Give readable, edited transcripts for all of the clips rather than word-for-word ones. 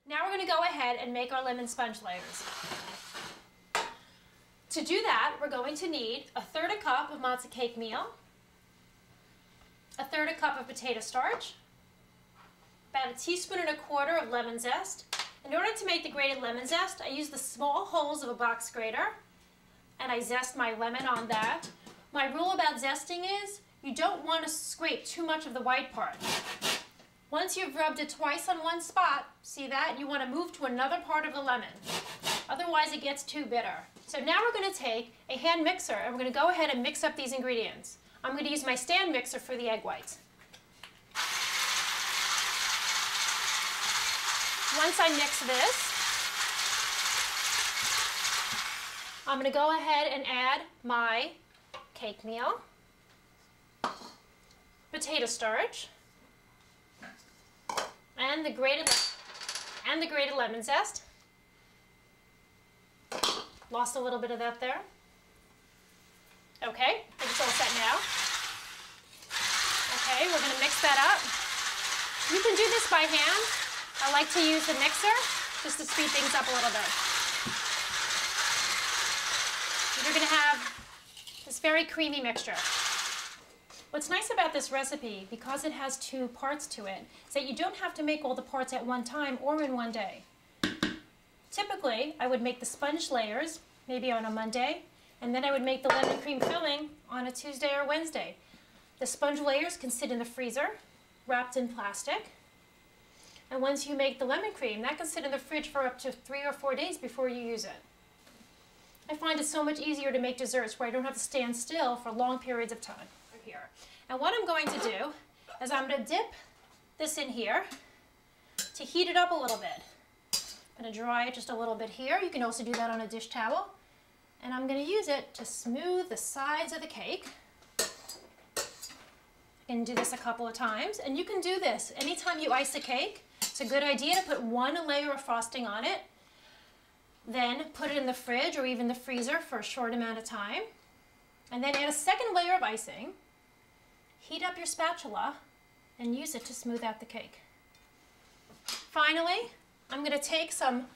Now we're going to go ahead and make our lemon sponge layers. To do that, we're going to need 1/3 cup of matzo cake meal, 1/3 cup of potato starch, about 1.25 teaspoons of lemon zest. In order to make the grated lemon zest, I use the small holes of a box grater, and I zest my lemon on that. My rule about zesting is you don't want to scrape too much of the white part. Once you've rubbed it twice on one spot, see that? You want to move to another part of the lemon. Otherwise it gets too bitter. So now we're going to take a hand mixer and we're going to go ahead and mix up these ingredients. I'm going to use my stand mixer for the egg whites. Once I mix this, I'm going to go ahead and add my cake meal, potato starch, and the grated lemon zest. Lost a little bit of that there. Okay, I think it's all set now. Okay, we're going to mix that up. You can do this by hand. I like to use the mixer just to speed things up a little bit. You're going to have this very creamy mixture. What's nice about this recipe, because it has 2 parts to it, is that you don't have to make all the parts at one time or in one day. Typically, I would make the sponge layers maybe on a Monday, and then I would make the lemon cream filling on a Tuesday or Wednesday. The sponge layers can sit in the freezer, wrapped in plastic. And once you make the lemon cream, that can sit in the fridge for up to 3 or 4 days before you use it. I find it so much easier to make desserts where I don't have to stand still for long periods of time. Here. And what I'm going to do is I'm going to dip this in here to heat it up a little bit. I'm going to dry it just a little bit here. You can also do that on a dish towel. And I'm going to use it to smooth the sides of the cake. I can do this a couple of times. And you can do this anytime you ice a cake. It's a good idea to put 1 layer of frosting on it. Then put it in the fridge or even the freezer for a short amount of time. And then add a 2nd layer of icing. Heat up your spatula and use it to smooth out the cake. Finally, I'm going to take some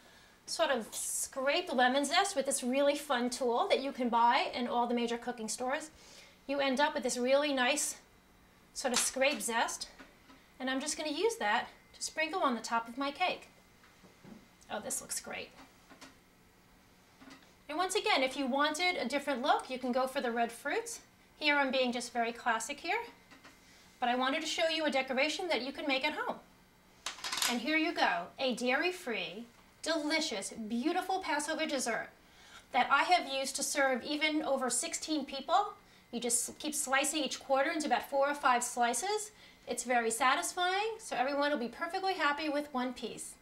sort of scraped lemon zest with this really fun tool that you can buy in all the major cooking stores. You end up with this really nice sort of scraped zest, and I'm just going to use that to sprinkle on the top of my cake. Oh, this looks great. And once again, if you wanted a different look, you can go for the red fruits. Here I'm being just very classic here, but I wanted to show you a decoration that you can make at home. And here you go, a dairy-free, delicious, beautiful Passover dessert that I have used to serve even over 16 people. You just keep slicing each quarter into about 4 or 5 slices. It's very satisfying, so everyone will be perfectly happy with 1 piece.